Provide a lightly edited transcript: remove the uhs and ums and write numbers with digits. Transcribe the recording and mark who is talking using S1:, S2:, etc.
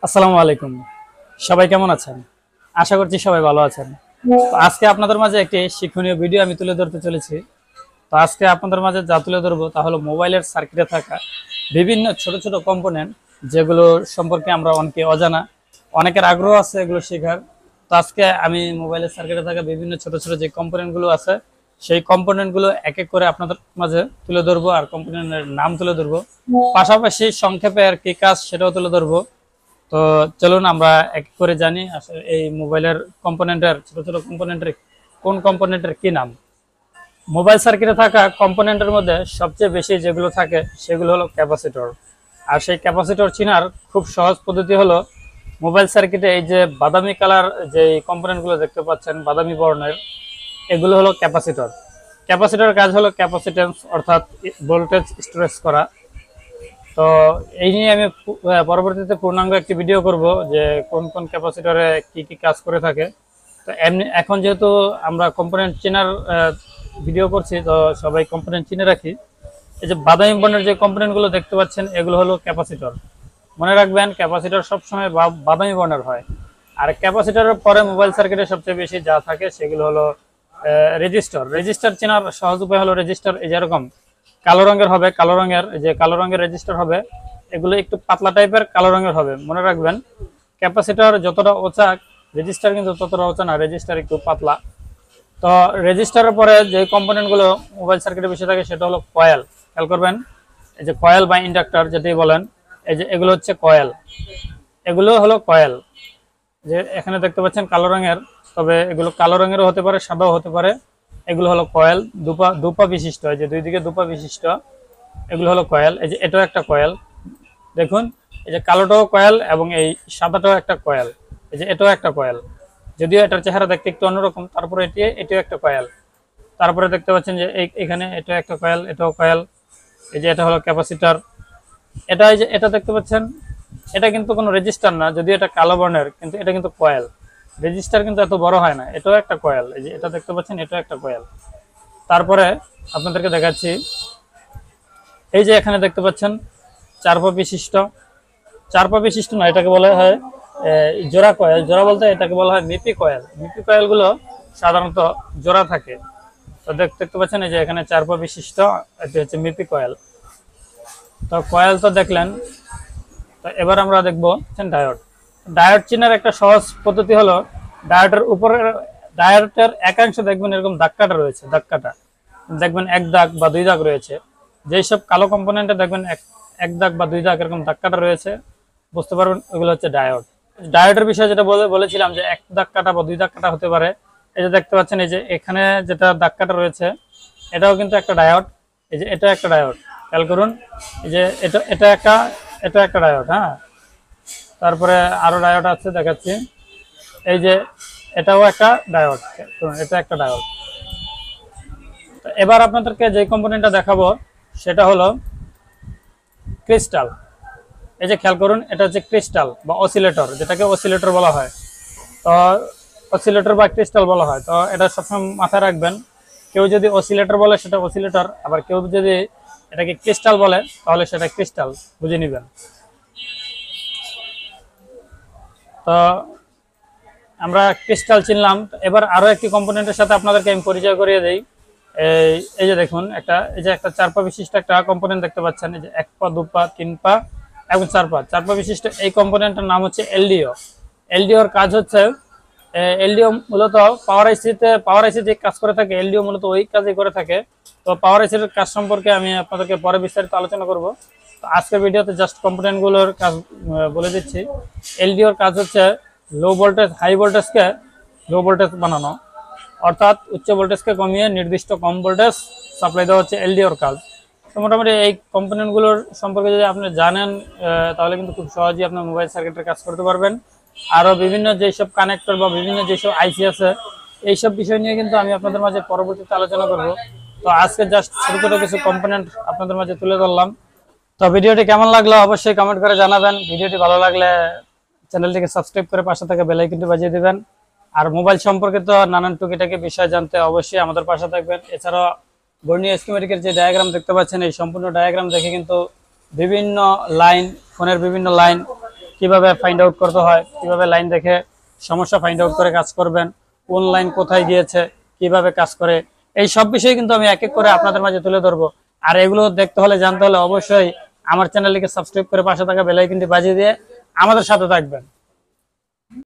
S1: আসসালামু আলাইকুম। সবাই কেমন আছেন? আশা করছি সবাই ভালো আছেন। তো আজকে আপনাদের মাঝে একটি শিক্ষণীয় ভিডিও আমি তুলে ধরতে চলেছি। তো আজকে আপনাদের মাঝে যা তুলে ধরবো তা হলো মোবাইলের সার্কিটে থাকা বিভিন্ন ছোট ছোট কম্পোনেন্ট, যেগুলো সম্পর্কে আমরা অনেকে অজানা, অনেকের আগ্রহ আছে এগুলো শেখার। তো আজকে আমি মোবাইলের সার্কিটে থাকা বিভিন্ন ছোট ছোট যে কম্পোনেন্টগুলো আছে সেই কম্পোনেন্টগুলো এক এক করে আপনাদের মাঝে তুলে ধরবো, আর কম্পোনেন্টের নাম তুলে ধরবো, পাশাপাশি সংক্ষেপে আর কি কাজ সেটাও তুলে ধরবো। তো চলুন আমরা এক এক করে জানি আসলে এই মোবাইলের কম্পোনেন্টের ছোট ছোট কম্পোনেন্টের কোন কম্পোনেন্টের কি নাম। মোবাইল সার্কিটে থাকা কম্পোনেন্টের মধ্যে সবচেয়ে বেশি যেগুলো থাকে সেগুলো হলো ক্যাপাসিটর। আর সেই ক্যাপাসিটর চেনার খুব সহজ পদ্ধতি হলো মোবাইল সার্কিটে এই যে বাদামি কালার যে কম্পোনেন্টগুলো দেখতে পাচ্ছেন, বাদামি বর্ণের, এগুলো হলো ক্যাপাসিটর। ক্যাপাসিটরের কাজ হলো ক্যাপাসিটেন্স অর্থাৎ ভোল্টেজ স্টোরেজ করা। তো এই নিয়ে আমি পরবর্তীতে পূর্ণাঙ্গ একটি ভিডিও করব যে কোন কোন ক্যাপাসিটরে কি কি কাজ করে থাকে। তো এমনি এখন যেহেতু আমরা কম্পোনেন্ট চেনার ভিডিও করছি, তো সবাই কম্পোনেন্ট চিনে রাখি। এই যে বাদামি বর্ণের যে কম্পোনেন্টগুলো দেখতে পাচ্ছেন এগুলো হলো ক্যাপাসিটর। মনে রাখবেন ক্যাপাসিটর সবসময় বাদামি বর্ণের হয়। আর ক্যাপাসিটরের পরে মোবাইল সার্কিটে সবচেয়ে বেশি যা থাকে সেগুলো হলো রেজিস্টার। রেজিস্টার চেনার সহজ উপায় হলো রেজিস্টার এই যেরকম কালো রঙের হবে, কালো রঙের রেজিস্টার হবে, এগুলো একটু পাতলা টাইপের কালো রঙের হবে। মনে রাখবেন ক্যাপাসিটর যতটা উঁচা রেজিস্টার কিন্তু ততটা উঁচা না, রেজিস্টার একটু পাতলা। তো রেজিস্টারের পরে যে কম্পোনেন্টগুলো মোবাইল সার্কিটে বেশি থাকে সেটা হলো কয়েল। খেয়াল করবেন এই যে কয়েল বা ইন্ডাক্টর যেটাই বলেন, এই যে এগুলো হচ্ছে কয়েল, এগুলো হলো কয়েল। যে এখানে দেখতে পাচ্ছেন কালো রঙের, তবে এগুলো কালো রঙেরও হতে পারে, সাদাও হতে পারে। এগুলো হলো কয়েল, দুপা বিশিষ্ট, এই যে দুই দিকে দুপা বিশিষ্ট, এগুলো হলো কয়েল। এই যে এটাও একটা কয়েল, দেখুন এই যে কালোটাও কয়েল এবং এই সাদাটাও একটা কয়েল। এই যে এটাও একটা কয়েল, যদিও এটার চেহারা দেখতে একটু অন্যরকম, তারপরে এটাও একটা কয়েল। তারপরে দেখতে পাচ্ছেন যে এখানে এটা একটা কয়েল, এটাও কয়েল। এই যে এটা হলো ক্যাপাসিটর। এটা এই যে এটা দেখতে পাচ্ছেন, এটা কিন্তু কোনো রেজিস্টার না, যদিও এটা কালো বর্ণের, কিন্তু এটা কিন্তু কয়েল। রেজিস্টার কিন্তু এত বড় হয় না, এটাও একটা কয়েল। এই যে এটা দেখতে পাচ্ছেন, এটাও একটা কয়েল। তারপরে আপনাদেরকে দেখাচ্ছি, এই যে এখানে দেখতে পাচ্ছেন চারপা বিশিষ্ট, চারপা বিশিষ্ট না, এটাকে বলা হয় জোড়া কয়েল। জোড়া বলতে এটাকে বলা হয় মিপি কয়েল। মিপি কয়েলগুলো সাধারণত জোড়া থাকে। তো দেখতে পাচ্ছেন এই যে এখানে চারপা বিশিষ্ট, এটি হচ্ছে মিপি কয়েল। তো কয়েল তো দেখলেন। তো এবার আমরা দেখবো ডায়োড। ডায়োড চেনার একটা সহজ পদ্ধতি হলো ডায়োডের উপরে, ডায়োডের একাংশে দেখবেন এরকম দাগ কাটা রয়েছে, দাগ কাটা দেখবেন এক দাগ বা দুই দাগ রয়েছে। যেই সব কালো কম্পোনেন্টে দেখবেন এক দাগ বা দুই দাগ এরকম দাগ কাটা রয়েছে, বুঝতে পারবেন ওইগুলো হচ্ছে ডায়োড। ডায়োডের বিষয়ে যেটা বলেছিলাম যে এক দাগ কাটা বা দুই দাগ কাটা হতে পারে। এই যে দেখতে পাচ্ছেন এই যে এখানে যেটা দাগ কাটা রয়েছে এটাও কিন্তু একটা ডায়োড। এই যে এটা একটা ডায়োড, খেয়াল করুন। এই যে এটা একটা ডায়োড। হ্যাঁ, তারপরে আরো ডায়োড আছে দেখাচ্ছি। এই যে এটাও একটা ডায়োড, এটা একটা ডায়োড। এবার আপনাদেরকে যে কম্পোনেন্টটা দেখাবো সেটা হলো ক্রিস্টাল। এই যে খেয়াল করুন, এটা হচ্ছে ক্রিস্টাল বা অসিলেটর, যেটাকে অসিলেটর বলা হয়। তো অসিলেটর বা ক্রিস্টাল বলা হয়, তো এটা সবসময় মাথায় রাখবেন। কেউ যদি অসিলেটর বলে সেটা অসিলেটর, আবার কেউ যদি এটাকে ক্রিস্টাল বলে তাহলে সেটা ক্রিস্টাল, বুঝে নেবেন। তো আমরা ক্রিস্টাল চিনলাম। এবার আরো একটি কম্পোনেন্টের সাথে আপনাদেরকে আমি পরিচয় করিয়ে দেই। এই যে দেখুন এই যে একটা চার পা বিশিষ্ট একটা কম্পোনেন্ট দেখতে পাচ্ছেন, এই যে এক পা, দু পা, তিন পা এবং চার পা বিশিষ্ট এই কম্পোনেন্টের নাম হচ্ছে এলডিও। এলডিওর কাজ হচ্ছে, এলডিও মূলত পাওয়ার আইসি যে কাজ করে থাকে, এলডিও মূলত ওই কাজই করে থাকে। তো পাওয়ার আইসির কাজ সম্পর্কে আমি আপনাদেরকে পরে বিস্তারিত আলোচনা করব। তো আজকের ভিডিওতে জাস্ট কম্পোনেন্টগুলোর কাজ বলে দিচ্ছি। এলডিওর কাজ হচ্ছে লো ভোল্টেজ হাই ভোল্টেজকে লো ভোল্টেজ বানানো, অর্থাৎ উচ্চ ভোল্টেজকে কমিয়ে নির্দিষ্ট কম ভোল্টেজ সাপ্লাই দেওয়া হচ্ছে এলডিওর কাজ। তো মোটামুটি এই কম্পোনেন্টগুলোর সম্পর্কে যদি আপনি জানেন তাহলে কিন্তু খুব সহজেই আপনার মোবাইল সার্কিটের কাজ করতে পারবেন। আরও বিভিন্ন যেসব কানেক্টর বা বিভিন্ন যেসব আইসি আছে এইসব বিষয় নিয়ে কিন্তু আমি আপনাদের মাঝে পরবর্তীতে আলোচনা করব। তো আজকে জাস্ট ছোটো ছোটো কিছু কম্পোনেন্ট আপনাদের মাঝে তুলে ধরলাম। তো ভিডিওটি কেমন লাগলো অবশ্যই কমেন্ট করে জানাবেন। ভিডিওটি ভালো লাগলে চ্যানেলটিকে সাবস্ক্রাইব করে পাশে থাকা বেল আইকনটি বাজিয়ে দিবেন। আর মোবাইল সম্পর্কিত নানান টুকিটাকি বিষয় জানতে অবশ্যই আমাদের পাশে থাকবেন। এছাড়াও বর্ণীয় স্কিমেটিকের যে ডায়াগ্রাম দেখতে পাচ্ছেন, এই সম্পূর্ণ ডায়াগ্রাম দেখে কিন্তু বিভিন্ন লাইন, ফোনের বিভিন্ন লাইন কিভাবে ফাইন্ড আউট করতে হয়, কিভাবে লাইন দেখে সমস্যা ফাইন্ড আউট করে কাজ করবেন, কোন লাইন কোথায় গিয়েছে, কিভাবে কাজ করে, এই সব বিষয়ে কিন্তু আমি এক এক করে আপনাদের মাঝে তুলে ধরবো। আর এগুলো দেখতে হলে, জানতে হলে অবশ্যই আমার চ্যানেলটিকে সাবস্ক্রাইব করে পাশে থাকা বেল আইকনটি বাজিয়ে দিয়ে আমাদের সাথে থাকবেন।